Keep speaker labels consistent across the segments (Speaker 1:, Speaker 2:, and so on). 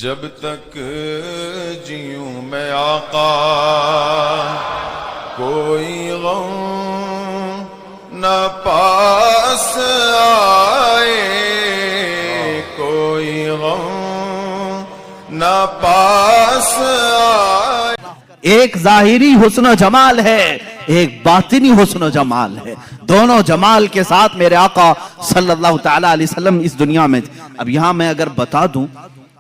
Speaker 1: جب تک جیوں میں آقا کوئی غم نہ پاس آئے، کوئی غم نہ پاس آئے۔
Speaker 2: ایک ظاہری حسن و جمال ہے، ایک باطنی حسن و جمال ہے، دونوں جمال کے ساتھ میرے آقا صلی اللہ تعالیٰ علیہ وسلم اس دنیا میں تھے۔ اب یہاں میں اگر بتا دوں،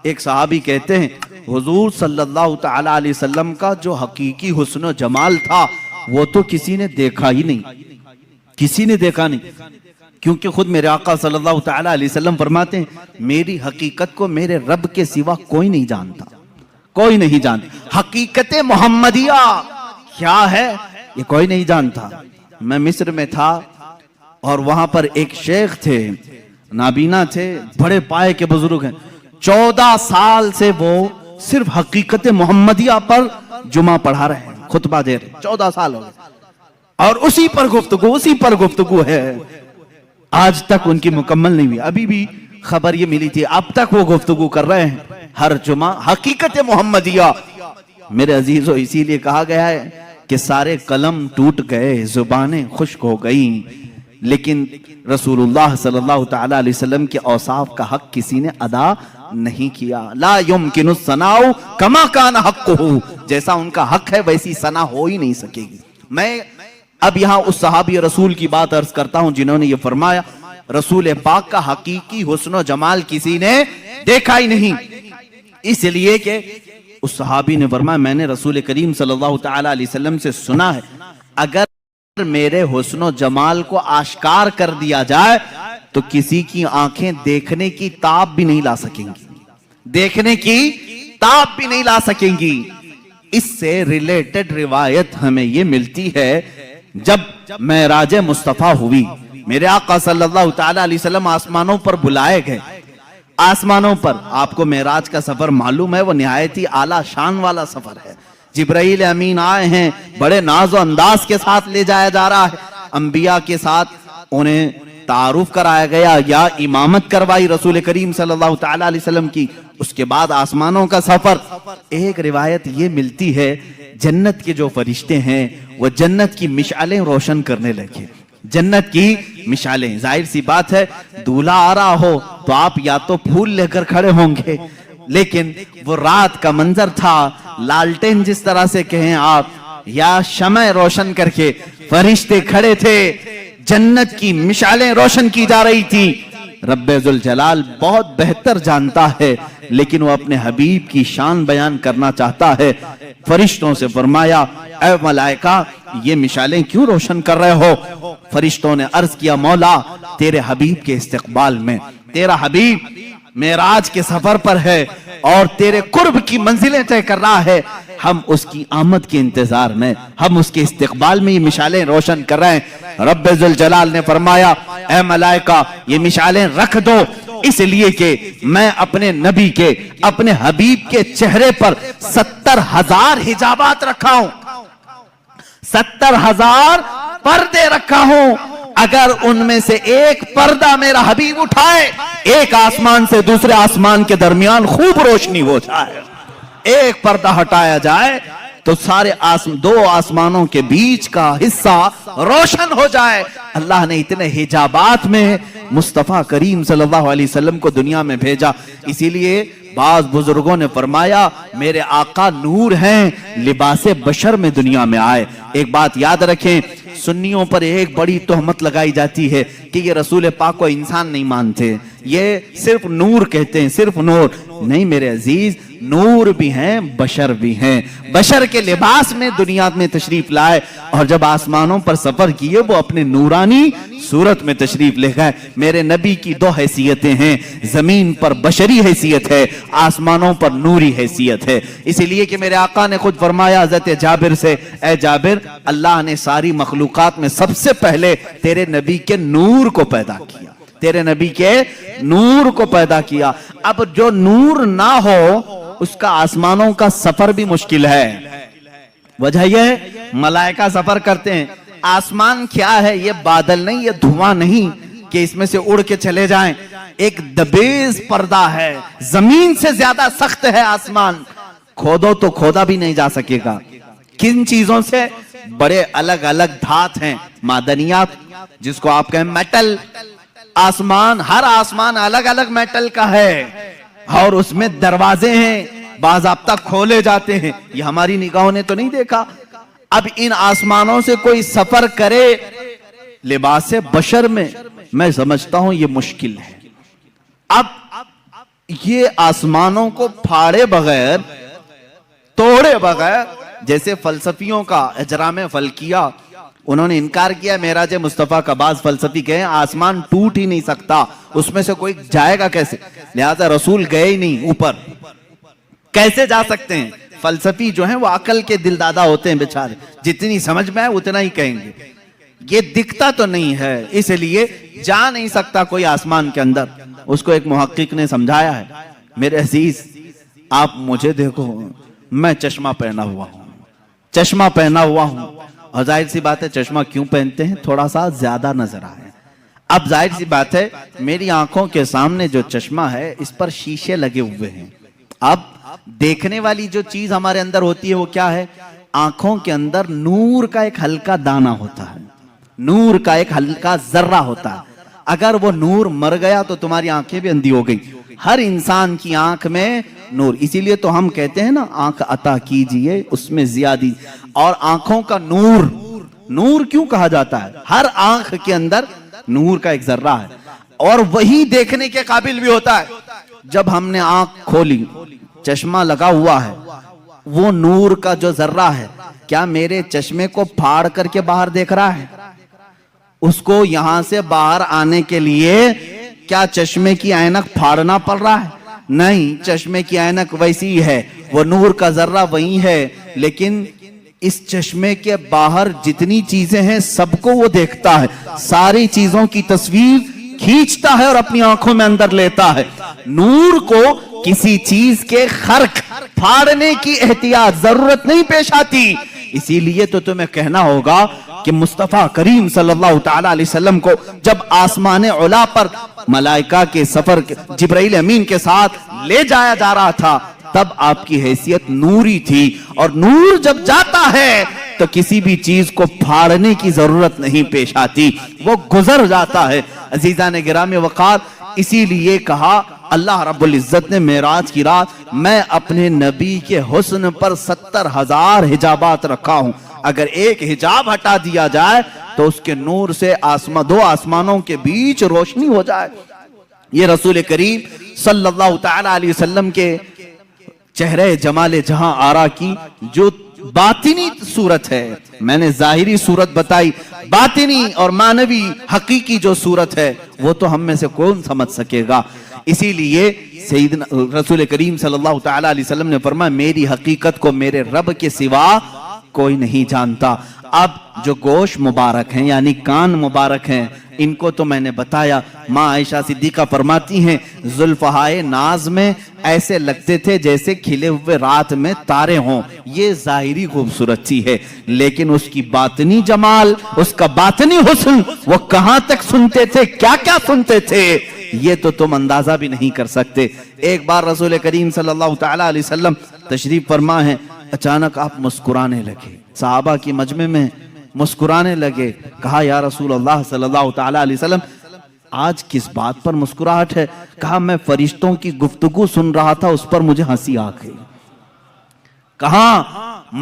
Speaker 2: ایک صحابی کہتے ہیں حضور صلی اللہ تعالیٰ علیہ وسلم کا جو حقیقی حسن و جمال تھا وہ تو کسی نے دیکھا ہی نہیں، کسی نے دیکھا نہیں، کیونکہ خود میرے آقا صلی اللہ تعالیٰ علیہ وسلم فرماتے ہیں میری حقیقت کو میرے رب کے سوا کوئی نہیں جانتا، کوئی نہیں جانتا۔ حقیقت محمدیہ کیا ہے یہ کوئی نہیں جانتا۔ میں مصر میں تھا اور وہاں پر ایک شیخ تھے، نابینا تھے، بڑے پائے کے بزرگ ہیں، 14 سال سے وہ صرف حقیقت محمدیہ پر جمعہ پڑھا رہے ہیں، خطبہ دے رہے ہیں، 14 سال ہو گئے اور اسی پر گفتگو ہے، آج تک ان کی مکمل نہیں ہوئی۔ ابھی بھی خبر یہ ملی تھی، اب تک وہ گفتگو کر رہے ہیں ہر جمعہ حقیقت محمدیہ۔ میرے عزیزو، اسی لیے کہا گیا ہے کہ سارے قلم ٹوٹ گئے، زبانیں خشک ہو گئیں، لیکن رسول اللہ صلی اللہ تعالیٰ علیہ وسلم کے اوصاف کا حق کسی نے ادا نہیں کیا۔ لا یمکن الثناء کما کان حقہ، جیسا ان کا حق ہے ویسی ثنا ہو ہی نہیں سکے گی۔ میں اب یہاں اس صحابی رسول کی بات عرض کرتا ہوں جنہوں نے یہ فرمایا رسول پاک کا حقیقی حسن و جمال کسی نے دیکھا ہی نہیں، اس لیے کہ اس صحابی نے فرمایا میں نے رسول کریم صلی اللہ تعالیٰ علیہ وسلم سے سنا ہے اگر میرے حسن و جمال کو آشکار کر دیا جائے تو کسی کی آنکھیں دیکھنے کی تاب بھی نہیں لا سکیں گی، دیکھنے کی تاب بھی نہیں لا سکیں گی۔ اس سے ریلیٹڈ روایت ہمیں یہ ملتی ہے جب معراج مصطفیٰ ہوئی، میرے آقا صلی اللہ تعالیٰ علیہ وسلم آسمانوں پر بلائے گئے، آسمانوں پر آپ کو معراج کا سفر معلوم ہے، وہ نہایت ہی اعلیٰ شان والا سفر ہے۔ جبرائیل امین آئے ہیں، بڑے ناز و انداز کے ساتھ لے جایا جا رہا ہے، انبیاء کے ساتھ انہیں تعارف کرایا گیا یا امامت کروائی رسول کریم صلی اللہ تعالیٰ علیہ وسلم کی، اس کے بعد آسمانوں کا سفر۔ ایک روایت یہ ملتی ہے جنت کے جو فرشتے ہیں وہ جنت کی مشعلیں روشن کرنے لگے، جنت کی مشعلیں۔ ظاہر سی بات ہے دولہا آ رہا ہو تو آپ یا تو پھول لے کر کھڑے ہوں گے، لیکن وہ رات کا منظر تھا، لالٹین جس طرح سے کہیں آپ، یا شمع روشن کر کے فرشتے کھڑے تھے، جنت کی مشعلیں روشن کی جا رہی تھی۔ رب ذوالجلال بہت بہتر جانتا ہے لیکن وہ اپنے حبیب کی شان بیان کرنا چاہتا ہے۔ فرشتوں سے فرمایا اے ملائکہ یہ مشعلیں کیوں روشن کر رہے ہو؟ فرشتوں نے عرض کیا مولا تیرے حبیب کے استقبال میں، تیرا حبیب معراج کے سفر پر ہے اور تیرے قرب کی منزلیں طے کر رہا ہے، ہم اس کی آمد کے انتظار میں، ہم اس کے استقبال میں یہ مشعلیں روشن کر رہے ہیں۔ رب ذوالجلال نے فرمایا اے ملائکہ یہ مشعلیں رکھ دو، اس لیے کہ میں اپنے نبی کے، اپنے حبیب کے چہرے پر 70,000 حجابات رکھا ہوں، 70,000 پردے رکھا ہوں، اگر ان میں سے ایک پردہ میرا حبیب اٹھائے ایک آسمان سے دوسرے آسمان کے درمیان خوب روشنی ہو جائے، ایک پردہ ہٹایا جائے تو سارے دو آسمانوں کے بیچ کا حصہ روشن ہو جائے۔ اللہ نے اتنے حجابات میں مصطفیٰ کریم صلی اللہ علیہ وسلم کو دنیا میں بھیجا، اسی لیے بعض بزرگوں نے فرمایا میرے آقا نور ہیں، لباس بشر میں دنیا میں آئے۔ ایک بات یاد رکھیں، سنیوں پر ایک بڑی تہمت لگائی جاتی ہے کہ یہ رسول پاک کو انسان نہیں مانتے، یہ صرف نور کہتے ہیں، صرف نور نہیں میرے عزیز، نور بھی ہیں بشر بھی ہیں، بشر کے لباس میں دنیا میں تشریف لائے اور جب آسمانوں پر سفر کیے وہ اپنے نورانی صورت میں تشریف لے گئے۔ میرے نبی کی 2 حیثیتیں ہیں، زمین پر بشری حیثیت ہے، آسمانوں پر نوری حیثیت ہے، اسی لیے کہ میرے آقا نے خود فرمایا حضرت جابر سے اے جابر اللہ نے ساری مخلوقات میں سب سے پہلے تیرے نبی کے نور کو پیدا کیا، تیرے نبی کے نور کو پیدا کیا۔ اب جو نور نہ ہو اس کا آسمانوں کا سفر بھی مشکل ہے، وجہ یہ ہے ملائکہ سفر کرتے ہیں، آسمان کیا ہے یہ بادل نہیں، یہ دھواں نہیں کہ اس میں سے اڑ کے چلے جائیں، ایک دبیز پردہ ہے، زمین سے زیادہ سخت ہے آسمان، کھودو تو کھودا بھی نہیں جا سکے گا۔ کن چیزوں سے؟ بڑے الگ الگ دھات ہیں، معدنیات، جس کو آپ کہیں میٹل۔ آسمان، ہر آسمان الگ الگ میٹل کا ہے، اور اس میں دروازے ہیں، باضابطہ کھولے جاتے ہیں۔ یہ ہماری نگاہوں نے تو نہیں دیکھا۔ اب ان آسمانوں سے کوئی سفر کرے لباس بشر میں سمجھتا ہوں یہ مشکل ہے۔ اب یہ آسمانوں کو پھاڑے بغیر، توڑے بغیر، جیسے فلسفیوں کا اجرام فلکیہ، انہوں نے انکار کیا معراج مصطفیٰ کا۔ بعض فلسفی کہیں آسمان ٹوٹ ہی نہیں سکتا، اس میں سے کوئی جائے گا کیسے؟ لہذا رسول گئے ہی نہیں اوپر، کیسے جا سکتے ہیں؟ فلسفی جو ہیں وہ عقل کے دل دادا ہوتے ہیں بیچارے، جتنی سمجھ میں ہے اتنا ہی کہیں گے۔ یہ دکھتا تو نہیں ہے، اس لیے جا نہیں سکتا کوئی آسمان کے اندر۔ اس کو ایک محقق نے سمجھایا ہے، میرے عزیز آپ مجھے دیکھو، میں چشمہ پہنا ہوا ہوں، چشمہ پہنا ہوا ہوں، اور ظاہر سی بات ہے چشمہ کیوں پہنتے ہیں؟ تھوڑا سا زیادہ نظر آئے۔ اب ظاہر سی بات ہے میری آنکھوں کے سامنے جو چشمہ ہے اس پر شیشے لگے ہوئے ہیں۔ اب دیکھنے والی جو چیز ہمارے اندر ہوتی ہے وہ کیا ہے؟ آنکھوں کے اندر نور کا ایک ہلکا دانہ ہوتا ہے، نور کا ایک ہلکا ذرہ ہوتا ہے۔ اگر وہ نور مر گیا تو تمہاری آنکھیں بھی اندھی ہو گئی۔ ہر انسان کی آنکھ میں نور، اسی لیے تو ہم کہتے ہیں نا آنکھ عطا کیجئے اس میں زیادی۔ اور آنکھوں کا نور، نور کیوں کہا جاتا ہے؟ ہر آنکھ کے اندر نور کا ایک ذرہ ہے، اور وہی دیکھنے کے قابل بھی ہوتا ہے۔ جب ہم نے آنکھ کھولی، چشمہ لگا ہوا ہے، وہ نور کا جو ذرہ ہے کیا میرے چشمے کو پھاڑ کر کے باہر دیکھ رہا ہے؟ اس کو یہاں سے باہر آنے کے لیے کیا چشمے کی عینک پھاڑنا پڑ رہا ہے؟ نہیں، چشمے کی عینک ویسی ہی ہے، وہ نور کا ذرہ وہی ہے، لیکن اس چشمے کے باہر جتنی چیزیں ہیں سب کو وہ دیکھتا ہے، ساری چیزوں کی تصویر کھینچتا ہے اور اپنی آنکھوں میں اندر لیتا ہے۔ نور کو کسی چیز کے خرق پھاڑنے کی احتیاط ضرورت نہیں پیش آتی۔ اسی لیے تو تمہیں کہنا ہوگا کہ مصطفیٰ کریم صلی اللہ تعالیٰ علیہ وسلم کو جب آسمان علا پر ملائکہ کے سفر جبرائیل امین کے ساتھ لے جایا جا رہا تھا، تب آپ کی حیثیت نوری تھی، اور نور جب جاتا ہے تو کسی بھی چیز کو پھاڑنے کی ضرورت نہیں پیش آتی، وہ گزر جاتا ہے۔ عزیزان گرامی وقار، اسی لیے کہا اللہ رب العزت نے معراج کی رات میں اپنے نبی کے حسن پر 70,000 حجابات رکھا ہوں، اگر ایک حجاب ہٹا دیا جائے تو اس کے نور سے دو آسمانوں کے بیچ روشنی ہو جائے۔ یہ رسول کریم صلی اللہ تعالیٰ علیہ وسلم کے چہرے جمال جہاں آرا کی جو باطنی صورت ہے، میں نے ظاہری صورت بتائی، باطنی اور معنوی حقیقی جو صورت ہے وہ تو ہم میں سے کون سمجھ سکے گا۔ اسی لیے سیدنا رسول کریم صلی اللہ تعالیٰ علیہ وسلم نے فرمایا میری حقیقت کو میرے رب کے سوا کوئی نہیں جانتا۔ اب جو گوش مبارک ہیں یعنی کان مبارک ہیں، ان کو تو میں نے بتایا۔ ماں عائشہ صدیقہ فرماتی ہیں زلفہائے ناز میں ایسے لگتے تھے جیسے کھلے ہوئے رات میں تارے ہوں۔ یہ ظاہری خوبصورتی ہے، لیکن اس کی باطنی جمال، اس کا باطنی حسن، وہ کہاں تک سنتے تھے، کیا کیا سنتے تھے، یہ تو تم اندازہ بھی نہیں کر سکتے۔ ایک بار رسول کریم صلی اللہ تعالیٰ علیہ وسلم تشریف فرما ہیں، اچانک آپ مسکرانے لگے، صحابہ کی مجمع میں مسکرانے لگے۔ کہا یا رسول اللہ صلی اللہ تعالیٰ علیہ وسلم آج کس بات پر مسکراہٹ ہے؟ کہا میں فرشتوں کی گفتگو سن رہا تھا، اس پر مجھے ہنسی آ گئی۔ کہاں؟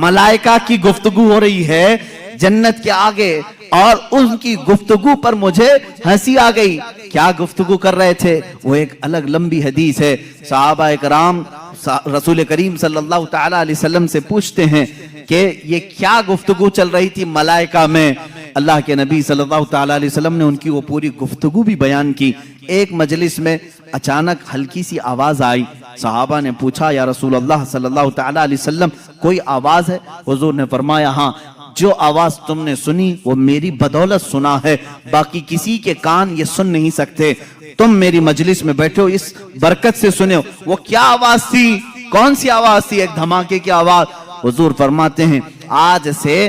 Speaker 2: ملائکہ کی گفتگو ہو رہی ہے جنت کے آگے، اور ان کی گفتگو پر مجھے ہنسی آ گئی۔ کیا گفتگو کر رہے تھے؟ وہ ایک الگ لمبی حدیث ہے۔ صحابہ اکرام رسول کریم صلی اللہ تعالیٰ علیہ وسلم سے پوچھتے ہیں کہ یہ کیا گفتگو چل رہی تھی ملائکہ میں؟ اللہ کے نبی صلی اللہ تعالیٰ علیہ وسلم نے ان کی وہ پوری گفتگو بھی بیان کی۔ ایک مجلس میں اچانک ہلکی سی آواز آئی، صحابہ نے پوچھا یا رسول اللہ صلی اللہ تعالیٰ علیہ وسلم کوئی آواز ہے؟ حضور نے فرمایا ہاں، جو آواز تم نے سنی وہ میری بدولت سنا ہے، باقی کسی کے کان یہ سن نہیں سکتے، تم میری مجلس میں بیٹھے ہو اس برکت سے سنے ہو۔ وہ کیا آواز تھی؟ کون سی آواز تھی؟ ایک دھماکے کی آواز۔ حضور فرماتے ہیں آج سے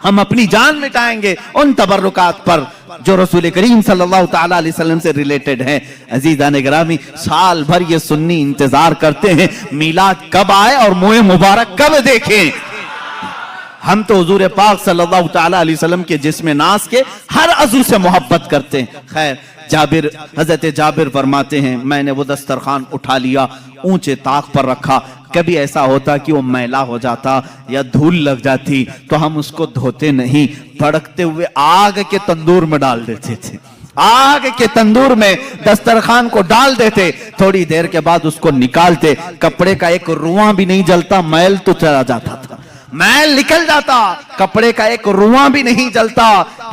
Speaker 2: ہم اپنی جان مٹائیں گے ان تبرکات پر جو رسول کریم صلی اللہ تعالی علیہ وسلم سے ریلیٹڈ ہیں۔ عزیزان گرامی، سال بھر یہ سنی انتظار کرتے ہیں میلاد کب آئے اور منہ مبارک کب دیکھیں۔ ہم تو حضور پاک صلی اللہ تعالی علیہ وسلم کے جسم ناز کے ہر عضو سے محبت کرتے ہیں۔ خیر، حضرت جابر فرماتے ہیں میں نے وہ دسترخوان اٹھا لیا، اونچے طاق پر رکھا، کبھی ایسا ہوتا کہ وہ میلا ہو جاتا یا دھول لگ جاتی تو ہم اس کو دھوتے نہیں، بھڑکتے ہوئے آگ کے تندور میں ڈال دیتے تھے، آگ کے تندور میں دسترخوان کو ڈال دیتے، تھوڑی دیر کے بعد اس کو نکالتے، کپڑے کا ایک رواں بھی نہیں جلتا، میل تو چلا جاتا تھا، میل نکل جاتا، کپڑے کا ایک رواں بھی نہیں جلتا۔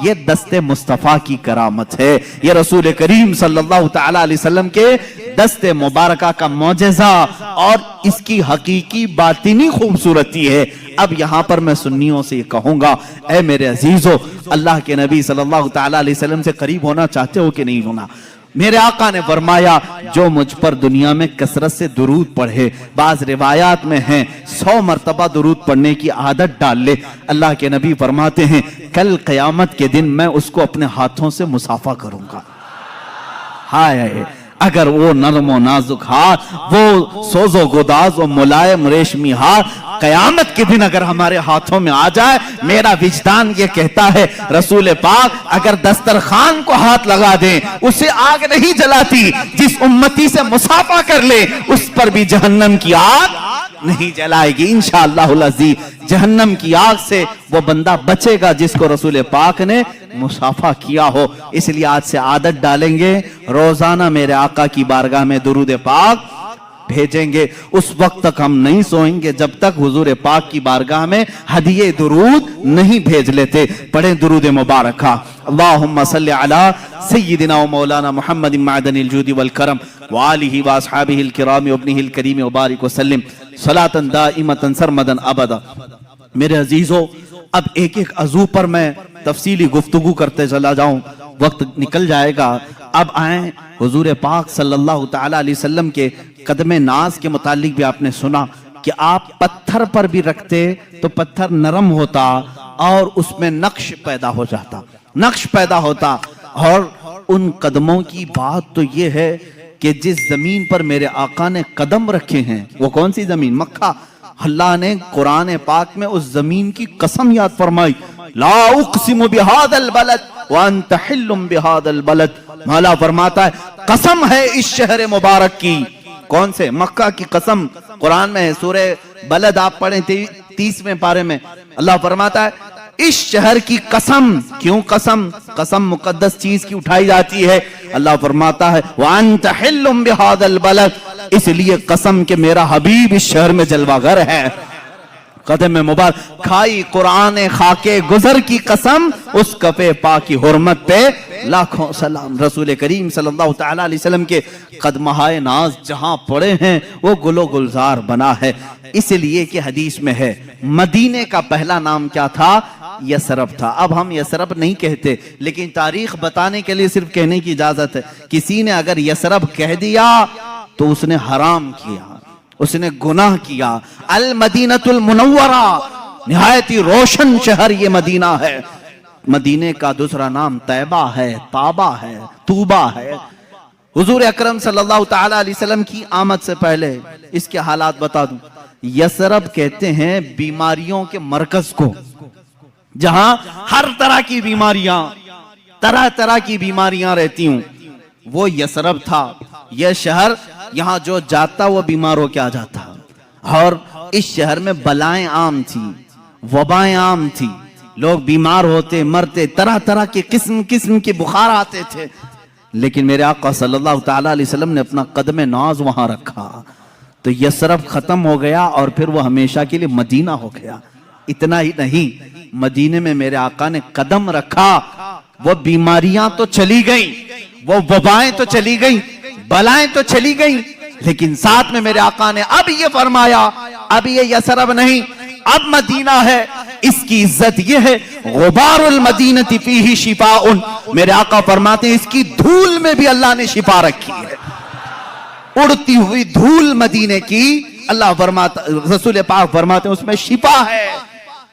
Speaker 2: یہ دست مصطفیٰ کی کرامت ہے، یہ رسول کریم صلی اللہ تعالی علیہ وسلم کے دست مبارکہ کا معجزہ اور اس کی حقیقی باطنی خوبصورتی ہے۔ اب یہاں پر میں سنیوں سے یہ کہوں گا، اے میرے عزیزو، اللہ کے نبی صلی اللہ تعالی علیہ وسلم سے قریب ہونا چاہتے ہو کہ نہیں ہونا؟ میرے آقا نے فرمایا جو مجھ پر دنیا میں کثرت سے درود پڑھے، بعض روایات میں ہیں 100 مرتبہ درود پڑھنے کی عادت ڈال لے، اللہ کے نبی فرماتے ہیں کل قیامت کے دن میں اس کو اپنے ہاتھوں سے مصافحہ کروں گا۔ ہائے، اگر وہ نرم و نازک ہاتھ، وہ سوز و گداز و ملائم ریشمی ہاتھ قیامت کے دن اگر ہمارے ہاتھوں میں آ جائے، میرا وجدان یہ کہتا ہے رسول پاک اگر دسترخوان کو ہاتھ لگا دیں اسے آگ نہیں جلاتی، جس امتی سے مصافحہ کر لے اس پر بھی جہنم کی آگ نہیں جلائے گی انشاءاللہ العزیز۔ جہنم کی آگ سے وہ بندہ بچے گا جس کو رسول پاک نے مصافحہ کیا ہو۔ اس لیے آج سے عادت ڈالیں گے، روزانہ میرے آقا کی بارگاہ میں درود پاک بھیجیں گے۔ اس وقت تک ہم نہیں سوئیں گے جب تک حضور پاک کی بارگاہ میں ہدیہ درود نہیں بھیج لیتے۔ پڑھیں درود مبارکہ، اللہم صلی علی سیدنا و مولانا محمد معدن الجود والکرم وآلہ واصحابہ الکرام وابنہ الکریم وبارک وسلم صلاۃ دائمۃ سرمدا ابدا۔ میرے عزیزو، اب ایک ایک عضو پر میں تفصیلی گفتگو کرتے چلا جاؤں، وقت نکل جائے گا۔ اب آئیں حضور پاک صلی اللہ تعالی علیہ وسلم کے قدم ناز کے متعلق بھی آپ نے سنا کہ آپ پتھر پر بھی رکھتے تو پتھر نرم ہوتا اور اس میں نقش پیدا ہو جاتا، نقش پیدا ہوتا۔ اور ان قدموں کی بات تو یہ ہے کہ جس زمین پر میرے آقا نے قدم رکھے ہیں وہ کون سی زمین؟ مکہ۔ اللہ نے قرآن پاک میں اس زمین کی قسم یاد فرمائی، لا اقسم بہذا البلد وانت حل بہذا البلد۔ مولا فرماتا ہے قسم ہے اس شہر مبارک کی، کون سے؟ مکہ کی قسم قرآن میں ہے، سورہ بلد آپ پڑھیں 30ویں پارے میں، اللہ فرماتا ہے اس شہر کی قسم۔ کیوں قسم؟ قسم مقدس چیز کی اٹھائی جاتی ہے۔ اللہ فرماتا ہے وَأَنْتَ حِلٌّ بِهَذَا الْبَلَدِ، اس لیے قسم کہ میرا حبیب اس شہر میں جلوہ گر ہے۔ قدم مبارک کھائی قرآن خاکے گزر کی قسم، اس کفے پاک کی حرمت پہ لاکھوں سلام۔ رسول کریم صلی اللہ تعالی علیہ وسلم کے قدمہائے ناز جہاں پڑے ہیں وہ گل و گلزار بنا ہے، اس لیے کہ حدیث میں ہے مدینے کا پہلا نام کیا تھا؟ یثرب تھا۔ اب ہم یثرب نہیں کہتے، لیکن تاریخ بتانے کے لیے صرف کہنے کی اجازت ہے۔ کسی نے اگر یثرب کہہ دیا تو اس نے حرام کیا، اس نے گناہ کیا۔ المدینۃ المنورہ، نہایت ہی روشن شہر یہ مدینہ ہے۔ مدینے کا دوسرا نام طیبہ ہے، طابہ ہے، طوبہ ہے۔ حضور اکرم صلی اللہ تعالی علیہ وسلم کی آمد سے پہلے اس کے حالات بتا دوں۔ یثرب کہتے ہیں بیماریوں کے مرکز کو، جہاں ہر طرح کی بیماریاں، طرح طرح کی بیماریاں رہتی ہوں، وہ یثرب تھا۔ یہ شہر یہاں جو جاتا وہ بیمار ہو کے آ جاتا، اور اس شہر میں بلائیں عام تھی، وبائیں عام تھی، لوگ بیمار ہوتے، مرتے، طرح طرح کے قسم قسم کے بخار آتے تھے۔ لیکن میرے آقا صلی اللہ تعالی علیہ وسلم نے اپنا قدم ناز وہاں رکھا تو یثرب ختم ہو گیا اور پھر وہ ہمیشہ کے لیے مدینہ ہو گیا۔ اتنا ہی نہیں، مدینے میں میرے آقا نے قدم رکھا، وہ بیماریاں تو چلی گئیں، وہ وبائیں تو چلی گئیں، بلائیں تو چلی گئیں، لیکن ساتھ میں میرے آقا نے اب یہ فرمایا اب یہ یثرب نہیں، اب مدینہ ہے۔ اس کی عزت یہ ہے غبار المدینہ فیہ شفاء، میرے آقا فرماتے ہیں اس کی دھول میں بھی اللہ نے شفا رکھی ہے۔ اڑتی ہوئی دھول مدینے کی اللہ فرماتا، رسول پاک فرماتے ہیں اس میں شفا ہے۔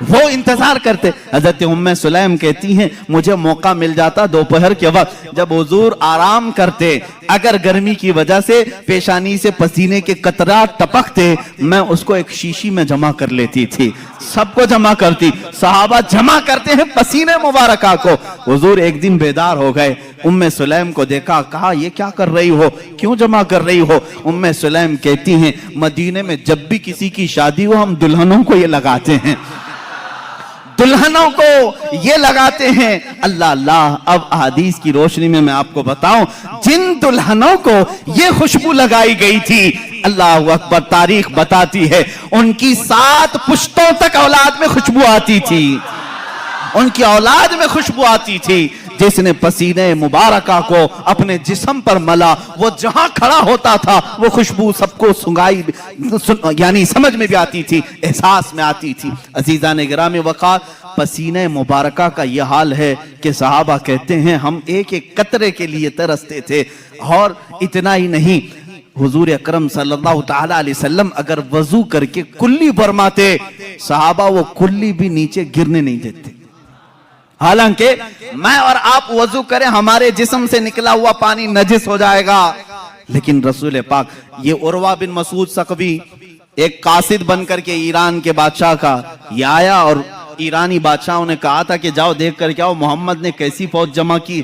Speaker 2: وہ انتظار کرتے. حضرت ام سلیم کہتی ہیں مجھے موقع مل جاتا دوپہر کے وقت جب حضور آرام کرتے, اگر گرمی کی وجہ سے پیشانی سے پسینے کے قطرات ٹپکتے, میں اس کو ایک شیشی میں جمع کر لیتی تھی. سب کو جمع کرتی, صحابہ جمع کرتے ہیں پسینے مبارکہ کو. حضور ایک دن بیدار ہو گئے, ام سلیم کو دیکھا, کہا یہ کیا کر رہی ہو, کیوں جمع کر رہی ہو؟ ام سلیم کہتی ہیں مدینے میں جب بھی کسی کی شادی ہو ہم دلہنوں کو یہ لگاتے ہیں, دلہنوں کو یہ لگاتے ہیں. اللہ اللہ, اب احادیث کی روشنی میں آپ کو بتاؤں, جن دلہنوں کو یہ خوشبو لگائی گئی تھی, اللہ اکبر, تاریخ بتاتی ہے ان کی 7 پشتوں تک اولاد میں خوشبو آتی تھی, ان کی اولاد میں خوشبو آتی تھی. جس نے پسینے مبارکہ کو اپنے جسم پر ملا, وہ جہاں کھڑا ہوتا تھا وہ خوشبو سب کو سنگائی, یعنی سمجھ میں بھی آتی تھی, احساس میں آتی تھی. عزیزان گرامی وقار, پسینے مبارکہ کا یہ حال ہے کہ صحابہ کہتے ہیں ہم ایک ایک قطرے کے لیے ترستے تھے. اور اتنا ہی نہیں, حضور اکرم صلی اللہ تعالی علیہ وسلم اگر وضو کر کے کلی برماتے, صحابہ وہ کلی بھی نیچے گرنے نہیں دیتے. حالانکہ میں اور آپ وضو کریں ہمارے جسم سے نکلا ہوا پانی نجس ہو جائے گا, لیکن رسول پاک, یہ عروہ بن مسعود ثقفی ایک قاصد بن کر کے ایران کے بادشاہ کا یہ آیا, اور ایرانی بادشاہوں نے کہا تھا کہ جاؤ دیکھ کر کے آؤ محمد نے کیسی فوج جمع کی.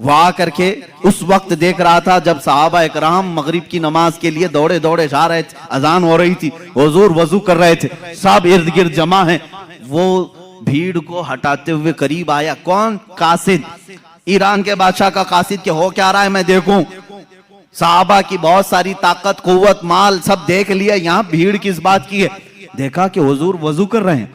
Speaker 2: وہ آ کر کے اس وقت دیکھ رہا تھا جب صحابہ اکرام مغرب کی نماز کے لیے دوڑے دوڑے جا رہے تھے, اذان ہو رہی تھی, حضور وضو کر رہے تھے, سب ارد گرد جمع ہیں. وہ بھیڑ کو ہٹاتے ہوئے قریب آیا. کون؟ قاصد, ایران کے بادشاہ کا قاصد, کہ ہو کیا رہا ہے میں دیکھوں. صحابہ کی بہت ساری طاقت, قوت, مال سب دیکھ لیا, یہاں بھیڑ کس بات کی ہے. دیکھا کہ حضور وضو کر رہے ہیں,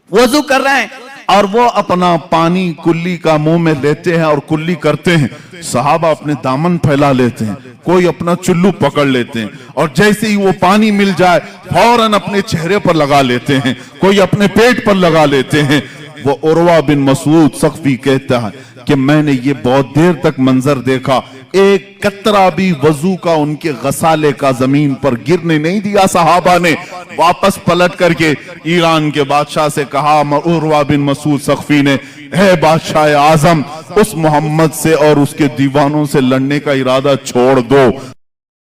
Speaker 2: وضو کر رہے ہیں,
Speaker 1: اور وہ اپنا پانی کلی کا منہ میں لیتے ہیں اور کلی کرتے ہیں. صحابہ اپنے دامن پھیلا لیتے ہیں, کوئی اپنا چلو پکڑ لیتے ہیں, اور جیسے ہی وہ پانی مل جائے فوراً اپنے چہرے پر لگا لیتے ہیں, کوئی اپنے پیٹ پر لگا لیتے ہیں. وہ عروہ بن مسعود ثقفی کہتا ہے کہ میں نے یہ بہت دیر تک منظر دیکھا, ایک قطرہ بھی وضو کا ان کے غسالے کا زمین پر گرنے نہیں دیا. صحابہ نے واپس پلٹ کر کے ایران کے بادشاہ سے کہا, عروہ بن مسعود ثقفی نے, اے بادشاہ اعظم, اس محمد سے اور اس کے دیوانوں سے لڑنے کا ارادہ چھوڑ دو.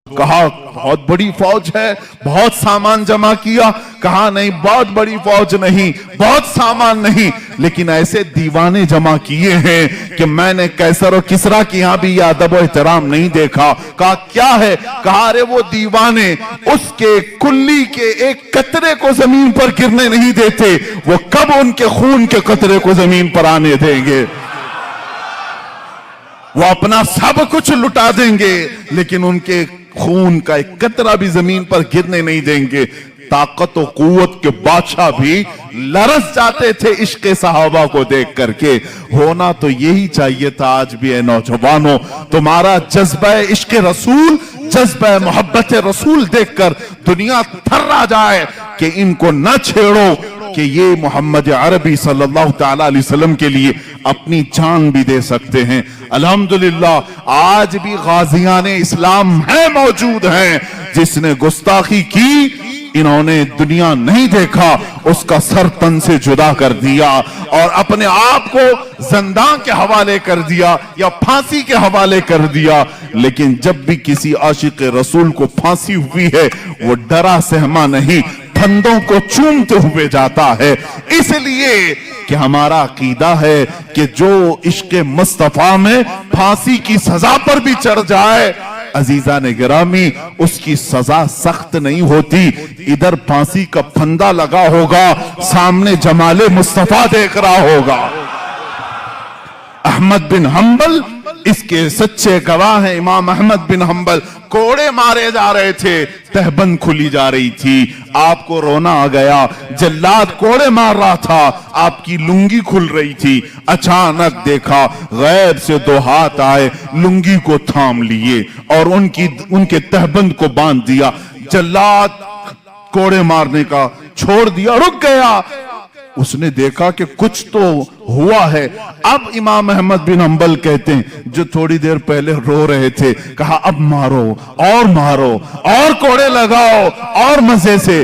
Speaker 1: کہا بہت بڑی فوج ہے, بہت سامان جمع کیا. کہا نہیں, بہت بڑی فوج نہیں, بہت سامان نہیں, لیکن ایسے دیوانے جمع کیے ہیں کہ میں نے قیصر و کسریٰ کی یہاں بھی یہ ادب و احترام نہیں دیکھا. کہا کیا ہے؟ کہا ارے وہ دیوانے اس کے کلی کے ایک قطرے کو زمین پر گرنے نہیں دیتے, وہ کب ان کے خون کے قطرے کو زمین پر آنے دیں گے؟ وہ اپنا سب کچھ لٹا دیں گے لیکن ان کے خون کا ایک قطرہ بھی زمین پر گرنے نہیں دیں گے. طاقت و قوت کے بادشاہ بھی لرز جاتے تھے عشق صحابہ کو دیکھ کر کے. ہونا تو یہی چاہیے تھا. آج بھی اے نوجوانوں, تمہارا جذبہ عشق رسول, جذبہ محبت رسول دیکھ کر دنیا تھرا جائے کہ ان کو نہ چھیڑو, کہ یہ محمد عربی صلی اللہ تعالی علیہ وسلم کے لیے اپنی جان بھی دے سکتے ہیں. الحمدللہ آج بھی غازیان اسلام ہیں, موجود ہیں. جس نے گستاخی کی انہوں نے دنیا نہیں دیکھا, اس کا سر تن سے جدا کر دیا اور اپنے آپ کو زندان کے حوالے کر دیا یا پھانسی کے حوالے کر دیا. لیکن جب بھی کسی عاشق رسول کو پھانسی ہوئی ہے وہ ڈرا سہما نہیں, پھندوں کو چومتے ہوئے جاتا ہے. اس لیے کہ ہمارا عقیدہ ہے کہ جو عشق مصطفیٰ میں پھانسی کی سزا پر بھی چڑھ جائے, عزیزان گرامی, اس کی سزا سخت نہیں ہوتی. ادھر پھانسی کا پھندا لگا ہوگا, سامنے جمال مصطفیٰ دیکھ رہا ہوگا. احمد بن حنبل اس کے سچے گواہ ہیں. امام احمد بن حنبل کوڑے مارے جا رہے تھے, تہبند کھلی جا رہی تھی, آپ کو رونا آ گیا. جلاد کوڑے مار رہا تھا, آپ کی لنگی کھل رہی تھی. اچانک دیکھا غیب سے 2 ہاتھ آئے, لنگی کو تھام لیے اور ان کے تہبند کو باندھ دیا. جلاد کوڑے مارنے کا چھوڑ دیا, رک گیا. اس نے دیکھا کہ کچھ تو ہوا ہے. اب امام احمد بن حنبل کہتے ہیں, جو تھوڑی دیر پہلے رو رہے تھے, کہا اب مارو اور کوڑے لگاؤ اور مزے سے.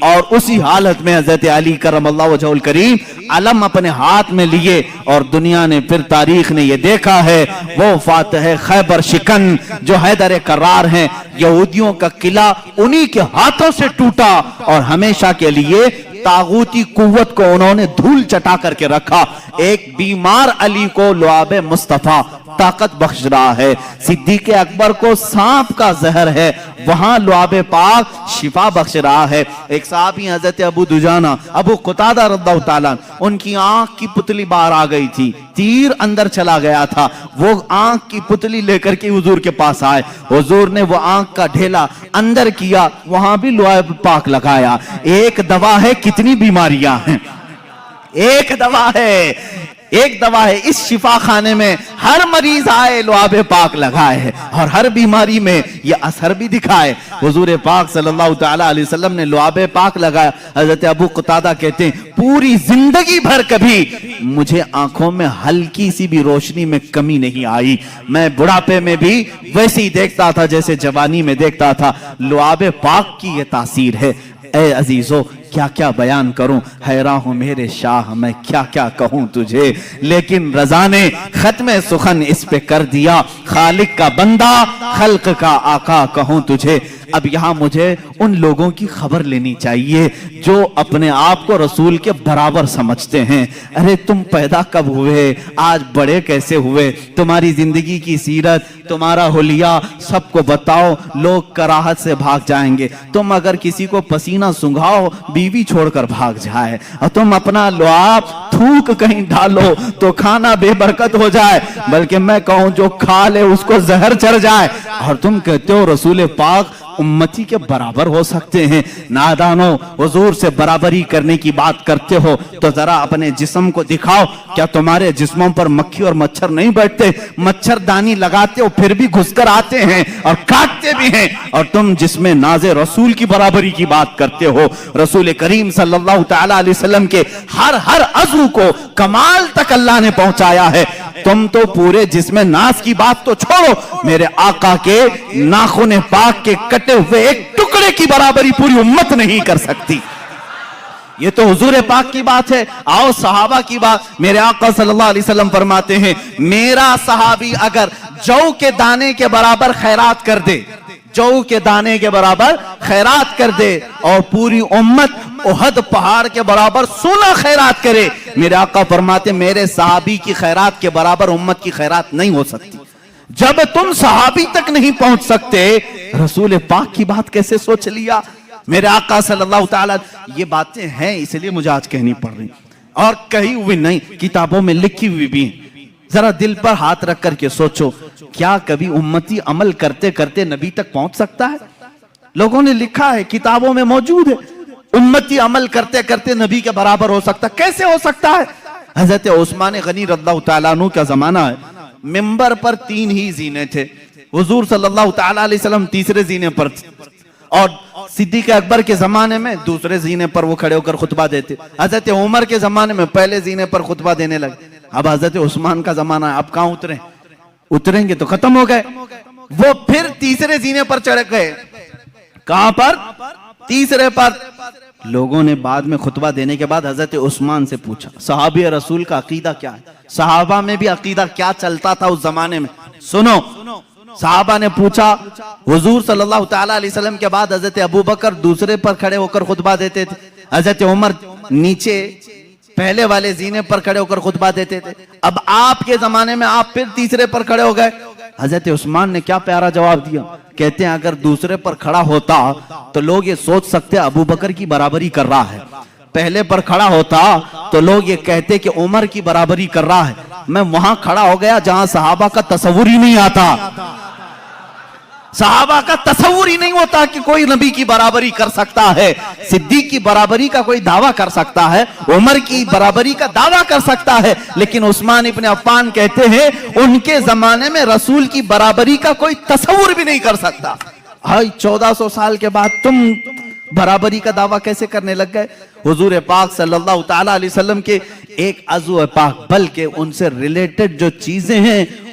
Speaker 2: اور اسی حالت میں حضرت علی کرم اللہ وجہہ الکریم علم اپنے ہاتھ میں لیے، اور دنیا نے پھر تاریخ نے یہ دیکھا ہے وہ فاتح خیبر شکن جو حیدر کرار ہیں، یہودیوں کا قلعہ انہی کے ہاتھوں سے ٹوٹا اور ہمیشہ کے لیے طاغوتی قوت کو انہوں نے دھول چٹا کر کے رکھا۔ ایک بیمار علی کو لعاب مصطفیٰ طاقت بخش رہا ہے، صدیق اکبر کو سانپ کا زہر ہے، وہاں لعاب پاک شفا بخش رہا ہے۔ ایک صحابی حضرت ابو دجانہ ابو قتادہ رضی اللہ تعالیٰ، ان کی آنکھ کی پتلی باہر آ گئی تھی، تیر اندر چلا گیا تھا، وہ آنکھ کی پتلی لے کر کے حضور کے پاس آئے، حضور نے وہ آنکھ کا ڈھیلا اندر کیا، وہاں بھی لعاب پاک لگایا۔ ایک دوا ہے، کتنی بیماریاں ہیں، ایک دوا ہے، ایک دوا ہے، اس شفا خانے میں ہر مریض آئے لعاب پاک لگائے اور ہر بیماری میں یہ اثر بھی دکھائے۔ حضور پاک صلی اللہ تعالیٰ علیہ وسلم نے لعاب پاک لگایا۔ حضرت ابو قتادہ کہتے ہیں پوری زندگی بھر کبھی مجھے آنکھوں میں ہلکی سی بھی روشنی میں کمی نہیں آئی، میں بڑھاپے میں بھی ویسے ہی دیکھتا تھا جیسے جوانی میں دیکھتا تھا۔ لعاب پاک کی یہ تاثیر ہے۔ اے عزیزو کیا کیا بیان کروں، حیران ہوں میرے شاہ میں کیا کیا کہوں تجھے، لیکن رضا نے ختم سخن اس پہ کر دیا، خالق کا بندہ خلق کا آقا کہوں تجھے۔ اب یہاں مجھے ان لوگوں کی خبر لینی چاہیے جو اپنے آپ کو رسول کے برابر سمجھتے ہیں۔ ارے تم پیدا کب ہوئے، آج بڑے کیسے ہوئے، تمہاری زندگی کی سیرت، تمہارا حلیہ سب کو بتاؤ، لوگ کراہت سے بھاگ جائیں گے۔ تم اگر کسی کو پسینہ سنگھاؤ بیوی چھوڑ کر بھاگ جائے، اور تم اپنا لعاب تھوک کہیں ڈالو تو کھانا بے برکت ہو جائے، بلکہ میں کہوں جو کھا لے اس کو زہر چڑھ جائے، اور تم کہتے ہو رسول پاک امتی کے برابر ہو سکتے ہیں۔ نادانو، حضور سے برابری کرنے کی بات کرتے ہو تو ذرا اپنے جسم کو دکھاؤ، کیا تمہارے جسموں پر مکھی اور مچھر نہیں بیٹھتے؟ مچھر دانی لگاتے ہو پھر بھی گھس کر آتے ہیں اور کاٹتے بھی ہیں، اور تم جسم ناز رسول کی برابری کی بات کرتے ہو۔ رسول کریم صلی اللہ تعالی علیہ وسلم کے ہر عضو کو کمال تک اللہ نے پہنچایا ہے، تم تو پورے جسم ناز کی بات تو چھوڑو، میرے آقا کے ناخن پاک کے کٹے ہوئے ایک ٹکڑے کی برابری پوری امت نہیں کر سکتی۔ یہ تو حضور پاک کی بات ہے۔ آؤ صحابہ کی بات، میرے آقا صلی اللہ علیہ وسلم فرماتے ہیں میرا صحابی اگر جو کے دانے کے برابر خیرات کر دے، جو کے دانے کے برابر خیرات کر دے، اور پوری امت احد پہاڑ کے برابر سونا خیرات کرے، میرے آقا فرماتے میرے صحابی کی خیرات کے برابر امت کی خیرات نہیں ہو سکتی۔ جب تم صحابی تک نہیں پہنچ سکتے، رسول پاک کی بات کیسے سوچ لیا؟ میرے آقا صلی اللہ تعالیٰ، یہ باتیں ہیں اس لیے مجھے آج کہنی پڑ رہی، اور کہی ہوئی نہیں، کتابوں میں لکھی ہوئی بھی ہیں۔ ذرا دل پر ہاتھ رکھ کر کے سوچو، کیا کبھی امتی عمل کرتے کرتے نبی تک پہنچ سکتا ہے؟ لوگوں نے لکھا ہے، کتابوں میں موجود ہے، امتی عمل کرتے کرتے نبی کے برابر ہو سکتا، کیسے ہو سکتا ہے؟ حضرت عثمان غنی رضی اللہ تعالیٰ عنہ کا زمانہ ہے، منبر پر 3 ہی زینے تھے، حضور صلی اللہ تعالیٰ علیہ وسلم تیسرے زینے پر تھے، اور صدیق اکبر کے زمانے میں دوسرے زینے پر وہ کھڑے ہو کر خطبہ دیتے، حضرت عمر کے زمانے میں پہلے زینے پر خطبہ دینے لگے، اب حضرت عثمان کا زمانہ ہے، اب کہاں اتریں گے تو ختم ہو گئے، وہ پھر تیسرے زینے پر چڑھ گئے، کہاں پر؟ تیسرے پر۔ لوگوں نے بعد میں خطبہ دینے کے بعد حضرت عثمان سے پوچھا صحابی رسول کا عقیدہ کیا ہے، صحابہ میں بھی عقیدہ کیا چلتا تھا اس زمانے میں، سنو۔ صحابہ نے پوچھا، حضور صلی اللہ تعالیٰ علیہ وسلم کے بعد حضرت ابو بکر دوسرے پر کھڑے ہو کر خطبہ دیتے تھے، حضرت عمر نیچے پہلے والے زینے پر کھڑے ہو کر خطبہ دیتے تھے، اب آپ کے زمانے میں آپ پھر تیسرے پر کھڑے ہو گئے۔ حضرت عثمان نے کیا پیارا جواب دیا، کہتے ہیں اگر دوسرے پر کھڑا ہوتا تو لوگ یہ سوچ سکتے ابو بکر کی برابری کر رہا ہے، پہلے پر کھڑا ہوتا تو لوگ یہ کہتے کہ عمر کی برابری کر رہا ہے، میں وہاں کھڑا ہو گیا جہاں صحابہ کا تصور ہی نہیں آتا، صحابہ کا تصور ہی نہیں ہوتا کہ کوئی نبی کی برابری کر سکتا ہے، صدیق کی برابری کا کوئی دعویٰ کر سکتا ہے، عمر کی برابری کا دعویٰ کر سکتا ہے، لیکن عثمان ابن عفان کہتے ہیں ان کے زمانے میں رسول کی برابری کا کوئی تصور بھی نہیں کر سکتا۔ 1400 سال کے بعد تم برابری کا دعویٰ کیسے کرنے لگ گئے؟ حضور پاک صلی اللہ تعالیٰ علیہ وسلم کے ایک عضو پاک بلکہ ان سے ریلیٹڈ جو چیزیں ہیں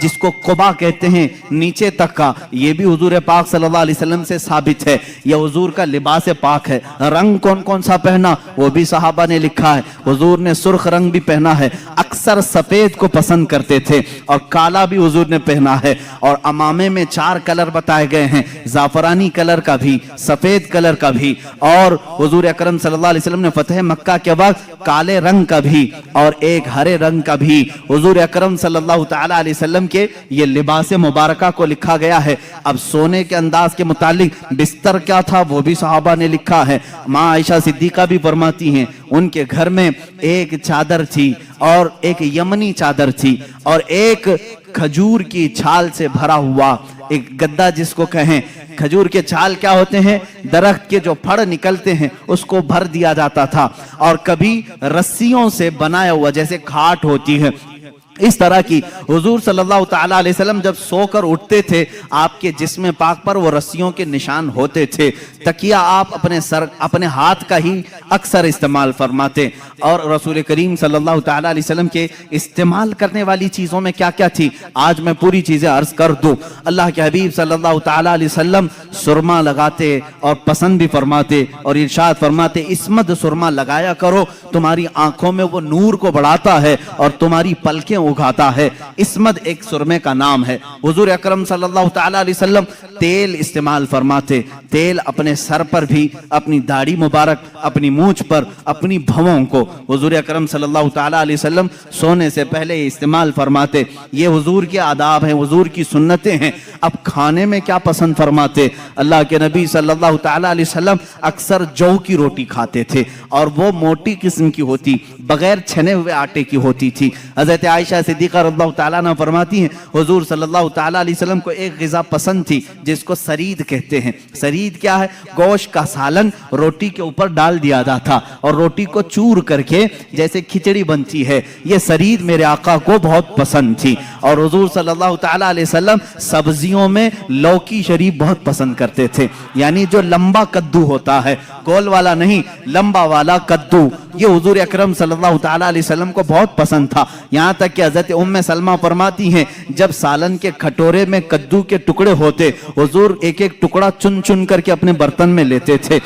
Speaker 2: جس کو قبا کہتے ہیں نیچے تک کا, یہ بھی حضور پاک صلی اللہ علیہ وسلم سے ثابت ہے. یہ حضور کا لباس پاک ہے. رنگ کون کون سا پہنا وہ بھی صحابہ نے لکھا ہے. حضور نے سرخ رنگ بھی پہنا ہے, اکثر سفید کو پسند کرتے تھے, اور کالا بھی حضور نے پہنا ہے. اور امامے میں 4 کلر بتائے گئے ہیں, زعفرانی کلر کا بھی, سفید کلر کا بھی, اور حضور اکرم صلی اللہ علیہ وسلم نے فتح مکہ کے وقت کالے رنگ کا بھی اور ایک ہرے رنگ کا بھی حضور اکرم صلی اللہ تعالی علیہ وسلم کے یہ لباس مبارکہ کو لکھا گیا ہے. اب سونے کے انداز کے متعلق بستر کیا تھا وہ بھی صحابہ نے لکھا ہے. ماں عائشہ صدیقہ بھی فرماتی ہیں ان کے گھر میں ایک چادر تھی, اور ایک یمنی چادر تھی, اور ایک کھجور کی چھال سے بھرا ہوا ایک گدا, جس کو کہیں کھجور کے چھال کیا ہوتے ہیں, درخت کے جو پھڑ نکلتے ہیں اس کو بھر دیا جاتا تھا. اور کبھی رسیوں سے بنایا ہوا جیسے کھاٹ ہوتی ہے, اس طرح کی حضور صلی اللہ تعالی علیہ وسلم جب سو کر اٹھتے تھے آپ کے جسم پاک پر وہ رسیوں کے نشان ہوتے تھے. تکیہ آپ اپنے ہاتھ کا ہی اکثر استعمال فرماتے. اور رسول کریم صلی اللہ تعالی علیہ وسلم کے استعمال کرنے والی چیزوں میں کیا کیا تھی, آج میں پوری چیزیں عرض کر دوں. اللہ کے حبیب صلی اللہ تعالی علیہ وسلم سرما لگاتے اور پسند بھی فرماتے, اور ارشاد فرماتے اسمد سرما لگایا کرو, تمہاری آنکھوں میں وہ نور کو بڑھاتا ہے اور تمہاری پلکیں اگاتا ہے. اسمد ایک سرمے کا نام ہے. حضور اکرم صلی اللہ تعالی علیہ وسلم تیل استعمال فرماتے, تیل اپنے سر پر بھی, اپنی داڑھی مبارک, اپنی مونچھ پر, اپنی بھووں کو حضور اکرم صلی اللہ تعالی علیہ وسلم سونے سے پہلے استعمال فرماتے. یہ حضور کے آداب ہیں, حضور کی سنتیں ہیں. اب کھانے میں کیا پسند فرماتے, اللہ کے نبی صلی اللہ تعالی علیہ وسلم اکثر جو کی روٹی کھاتے تھے, اور وہ موٹی قسم کی ہوتی, بغیر چھنے ہوئے آٹے کی ہوتی تھی. حضرت عائشہ صدیقہ رضی اللہ تعالیٰ عنہ فرماتی ہیں حضور صلی اللہ تعالیٰ علیہ وسلم کو ایک غذا پسند تھی جس کو سرید کہتے ہیں. سرید کیا ہے, گوشت کا سالن روٹی کے اوپر ڈال دیا جاتا تھا اور روٹی کو چور کر کے جیسے کھچڑی بنتی ہے, یہ سرید میرے آقا کو بہت پسند تھی. اور حضور صلی اللہ تعالیٰ علیہ وسلم سبزیوں میں لوکی شریف بہت پسند کرتے تھے, یعنی جو لمبا کدو ہوتا ہے, گول والا نہیں, لمبا والا کدو, یہ حضور اکرم صلی اللہ تعالیٰ علیہ وسلم کو بہت پسند تھا. یہاں تک کہ حضرت ام سلمہ فرماتی ہیں جب سالن کے کھٹورے میں کدو کے ٹکڑے ہوتے, حضور ایک ایک ٹکڑا چن چن کر کے اپنے برتن میں لیتے تھے.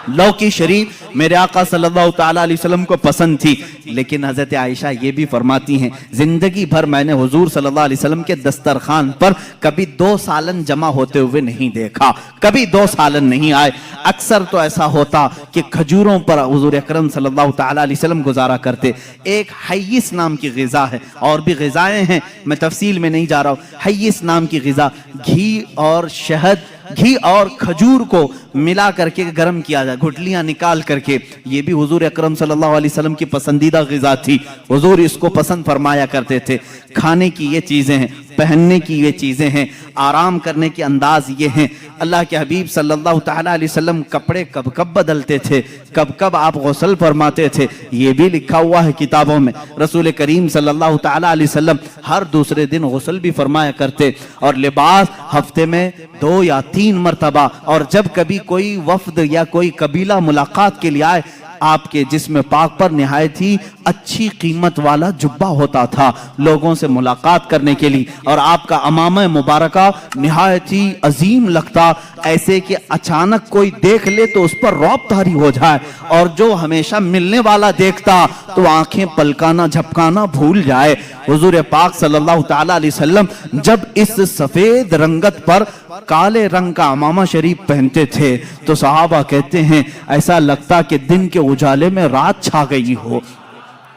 Speaker 2: لوکی شریف میرے آقا صلی اللہ تعالیٰ علیہ وسلم کو پسند تھی. لیکن حضرت عائشہ یہ بھی فرماتی ہیں زندگی بھر میں نے حضور صلی اللہ علیہ وسلم کے دسترخوان پر کبھی 2 سالن جمع ہوتے ہوئے نہیں دیکھا, کبھی 2 سالن نہیں آئے. اکثر تو ایسا ہوتا کہ کھجوروں پر حضور اکرم صلی اللہ تعالیٰ علیہ وسلم گزارا کرتے. ایک حیث نام کی غذا ہے, اور بھی غذائیں ہیں, میں تفصیل میں نہیں جا رہا ہوں. حیث نام کی غذا, گھی اور شہد, گھی اور کھجور کو ملا کر کے گرم کیا جائے, گھٹلیاں نکال کر کے, یہ بھی حضور اکرم صلی اللہ علیہ وسلم کی پسندیدہ غذا تھی. حضور اس کو پسند فرمایا کرتے تھے. کھانے کی یہ چیزیں ہیں, پہننے کی یہ چیزیں ہیں, آرام کرنے کے انداز یہ ہیں. اللہ کے حبیب صلی اللہ تعالیٰ علیہ وسلم کپڑے کب کب بدلتے تھے, کب کب آپ غسل فرماتے تھے, یہ بھی لکھا ہوا ہے کتابوں میں. رسول کریم صلی اللہ تعالیٰ علیہ وسلم ہر دوسرے دن غسل بھی فرمایا کرتے, اور لباس ہفتے میں 2 یا 3 مرتبہ. اور جب کبھی کوئی وفد یا کوئی قبیلہ ملاقات کے لیے آئے, آپ کے جسم پاک پر نہایت ہی اچھی قیمت والا جبہ ہوتا تھا لوگوں سے ملاقات کرنے کے لیے, اور آپ کا امامہ مبارکہ نہایت ہی عظیم لگتا, ایسے کہ اچانک کوئی دیکھ لے تو اس پر رعب طاری ہو جائے, اور جو ہمیشہ ملنے والا دیکھتا تو آنکھیں پلکانا جھپکانا بھول جائے. حضور پاک صلی اللہ تعالیٰ علیہ وسلم جب اس سفید رنگت پر کالے رنگ کا امامہ شریف پہنتے تھے تو صحابہ کہتے ہیں ایسا لگتا کہ دن کے اجالے میں رات چھا گئی ہو.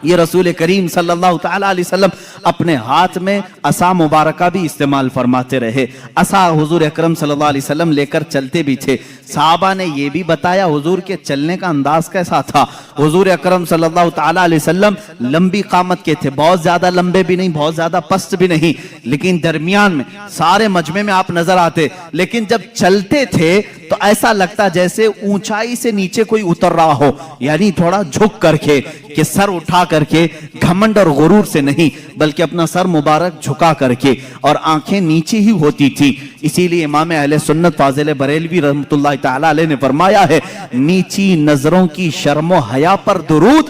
Speaker 2: یہ رسول کریم صلی اللہ تعالیٰ علیہ وسلم اپنے ہاتھ میں عصا مبارکہ بھی استعمال فرماتے رہے. عصا حضور اکرم صلی اللہ علیہ وسلم لے کر چلتے بھی تھے. صحابہ نے یہ بھی بتایا حضور کے چلنے کا انداز کیسا تھا. حضور اکرم صلی اللہ تعالیٰ علیہ وسلم لمبی قامت کے تھے, بہت زیادہ لمبے بھی نہیں, بہت زیادہ پست بھی نہیں, لیکن درمیان میں سارے مجمع میں آپ نظر آتے. لیکن جب چلتے تھے تو ایسا لگتا جیسے اونچائی سے نیچے کوئی اتر رہا ہو, یعنی تھوڑا جھک کر کے, کہ سر اٹھا کر کے, گھمنڈ اور غرور سے نہیں, بلکہ اپنا سر مبارک جھکا کر کے, اور آنکھیں نیچے ہی ہوتی تھی. اسی لیے امام اہل سنت فاضل بریلوی رحمۃ اللہ تعالی علیہ نے فرمایا ہے نیچی نظروں کی شرم و حیا پر درود,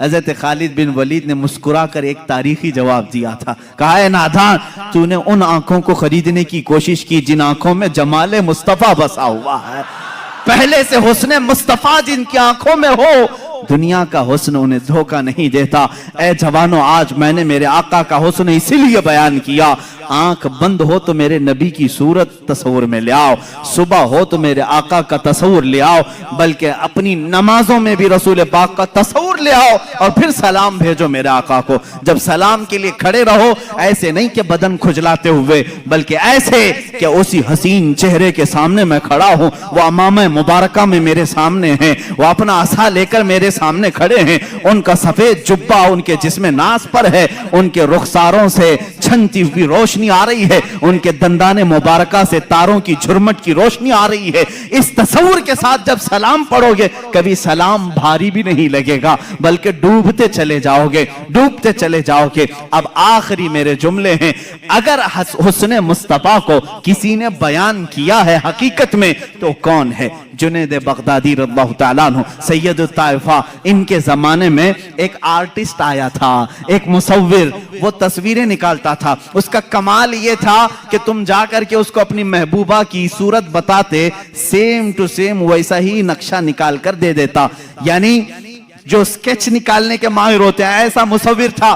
Speaker 2: حضرت خالد بن ولید نے مسکرا کر ایک تاریخی جواب دیا تھا، کہا اے نادان، تو نے ان آنکھوں کو خریدنے کی کوشش کی جن آنکھوں میں جمال مصطفیٰ بسا ہوا ہے، پہلے سے حسن مصطفیٰ جن کی آنکھوں میں ہو، دنیا کا حسن انہیں دھوکہ نہیں دیتا۔ اے جوانوں، آج میں نے میرے آقا کا حسن اسی لیے بیان کیا، آنکھ بند ہو تو میرے نبی کی صورت تصور میں لے آؤ، صبح ہو تو میرے آقا کا تصور لے آؤ، بلکہ اپنی نمازوں میں بھی رسول پاک کا تصور لے آؤ، اور پھر سلام بھیجو میرے آقا کو۔ جب سلام کے لیے کھڑے رہو، ایسے نہیں کہ بدن کھجلاتے ہوئے، بلکہ ایسے کہ اسی حسین چہرے کے سامنے میں کھڑا ہوں، وہ امامہ مبارکہ میں میرے سامنے ہیں، وہ اپنا عصا لے کر میرے سامنے کھڑے ہیں، ان کا سفید جبہ ان کے جسم ناز پر ہے، ان کے رخساروں سے چھنتی ہوئی روشنی آ رہی ہے، ان کے دندان مبارکہ سے تاروں کی جھرمٹ کی روشنی آ رہی ہے۔ اس تصور کے ساتھ جب سلام پڑھو گے، کبھی سلام بھاری بھی نہیں لگے گا، بلکہ ڈوبتے چلے جاؤ گے، ڈوبتے چلے جاؤ گے۔ اب آخری میرے جملے ہیں، اگر حسن مصطفیٰ کو کسی نے بیان کیا ہے حقیقت میں تو کون ہے؟ جنید بغدادی رضی اللہ تعالیٰ عنہ، سید الطائفہ، ان کے زمانے میں ایک آرٹسٹ آیا تھا، ایک مصور، وہ تصویریں نکالتا تھا۔ اس کا کمال یہ تھا کہ تم جا کر کے اس کو اپنی محبوبہ کی صورت بتاتے، سیم ٹو سیم ویسا ہی نقشہ نکال کر دے دیتا، یعنی جو سکیچ نکالنے کے ماہر ہوتے ہیں، ایسا مصور تھا۔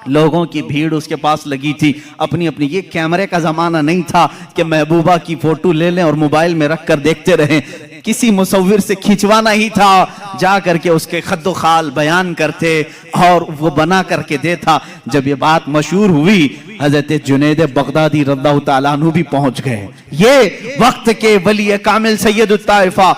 Speaker 2: لوگوں کی بھیڑ اس کے پاس لگی تھی، اپنی یہ کیمرے کا زمانہ نہیں تھا کہ محبوبہ کی فوٹو لے لیں اور موبائل میں رکھ کر دیکھتے رہیں، کسی مصور سے کھینچوانا ہی تھا، جا کر کے اس کے خد و خال بیان کرتے اور وہ بنا کر کے دیتا۔ جب یہ بات مشہور ہوئی، حضرت جنید بغدادی رضی اللہ تعالیٰ عنہ بھی پہنچ گئے، یہ وقت کے ولی کامل سید الطائفہ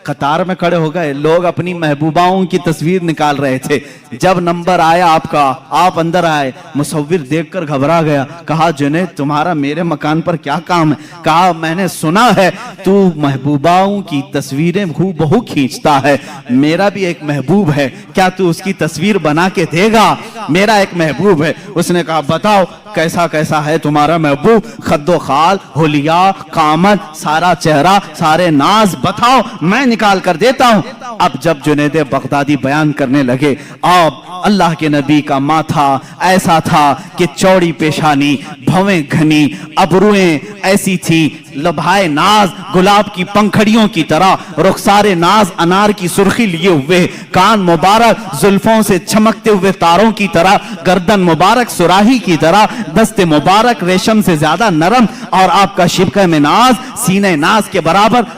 Speaker 2: قطار میں کھڑے ہو گئے، لوگ اپنی محبوباؤں کی تصویر نکال رہے تھے۔ جب نمبر آیا آپ کا، آپ اندر آئے، مصور دیکھ کر گھبرا گیا، کہا جنید تمہارا میرے مکان پر کیا کام ہے؟ کہا میں نے سنا ہے تو محبوباؤں کی تصویریں ہو بہو کھینچتا ہے، میرا بھی ایک محبوب ہے، کیا تو اس کی تصویر بنا کے دے گا؟ میرا ایک محبوب ہے۔ اس نے کہا بتاؤ کیسا کیسا ہے تمہارا محبوب؟ خد و خال، حلیہ، قامت، سارا چہرہ، سارے ناز بتاؤ، میں نکال کر دیتا ہوں۔ اب جب جنید بغدادی بیان کرنے لگے، اب اللہ کے نبی کا ماتھا ایسا تھا کہ چوڑی پیشانی، بھویں گھنی، ابرویں ایسی تھی، لبھائے ناز گلاب کی پنکھڑیوں کی طرح، رخسار ناز انار کی سرخی لیے ہوئے، کان مبارک زلفوں سے چمکتے ہوئے تاروں کی طرح، گردن مبارک سراہی کی طرح، دست مبارک ریشم سے زیادہ نرم، اور آپ کا شبکہ میں ناز سینے ناز کے برابر۔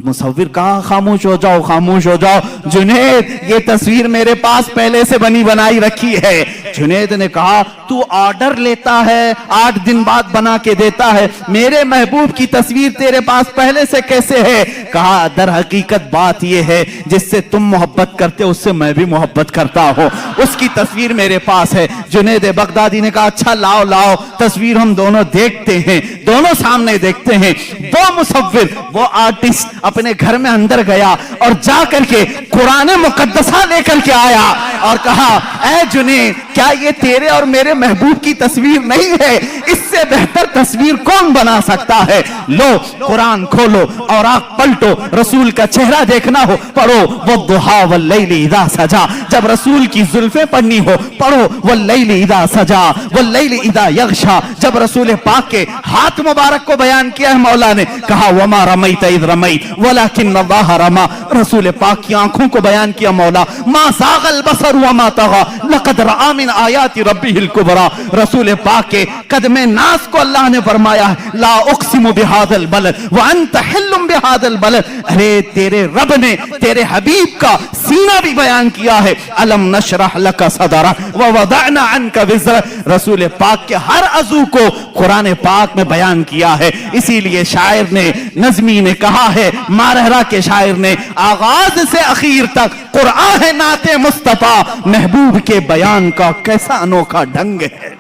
Speaker 2: مصور کہا خاموش ہو جاؤ، خاموش ہو جاؤ، جنید یہ تصویر میرے پاس پہلے سے بنی بنائی رکھی ہے۔ جنید نے کہا تو آرڈر لیتا ہے، 8 دن بعد بنا کے دیتا ہے، میرے محبوب کی تصویر تیرے پاس پہلے سے کیسے ہے؟ کہا در حقیقت بات یہ ہے جس سے تم محبت کرتے اس سے میں بھی محبت کرتا ہوں، اس کی تصویر میرے پاس ہے۔ جنید بغدادی نے کہا اچھا لاؤ لاؤ تصویر ہم دونوں دیکھتے ہیں، دونوں سامنے دیکھتے ہیں۔ وہ مصور، وہ آرٹسٹ اپنے گھر میں اندر گیا اور جا کر کے قرآن مقدسہ لے کر کے آیا اور کہا اے جنید کیا یہ تیرے اور میرے محبوب کی تصویر نہیں ہے؟ اس سے بہتر تصویر کون بنا سکتا ہے؟ لو قرآن کھولو اور آنکھ پلٹو، رسول کا چہرہ دیکھنا ہو پڑھو والضحیٰ واللیل اذا سجا، جب رسول کی زلفیں پڑھنی ہو پڑھو واللیل اذا سجا واللیل اذا یغشا، جب رسول پاک کے ہاتھ مبارک کو بیان کیا ہے مولا نے، کہا وما رمیت اذ رمیت ولکن اللہ رما، رسول پاک کی آنکھوں کو بیان کیا مولا، ما زاغ البصر وما طغى لقد رأى من آیات ربہ الکبریٰ، رسول پاک کے قدم ناز کو اللہ نے فرمایا ہے لا اقسم بہذا البلد وانت حل بہذا البلد، ارے تیرے رب نے تیرے حبیب کا سینہ بھی بیان کیا ہے، الم نشرح لک صدرک ووضعنا عنک وزرک، رسول پاک کے ہر عضو کو قرآن پاک میں بیان کیا ہے۔ اسی لیے شاعر نے، نظمی نے کہا ہے، مارہرہ کے شاعر نے، آغاز سے اخیر تک قرآن ہے نعت مصطفیٰ، محبوب کے بیان کا کیسا انوکھا ڈھنگ ہے،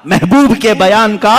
Speaker 2: محبوب کے بیان کا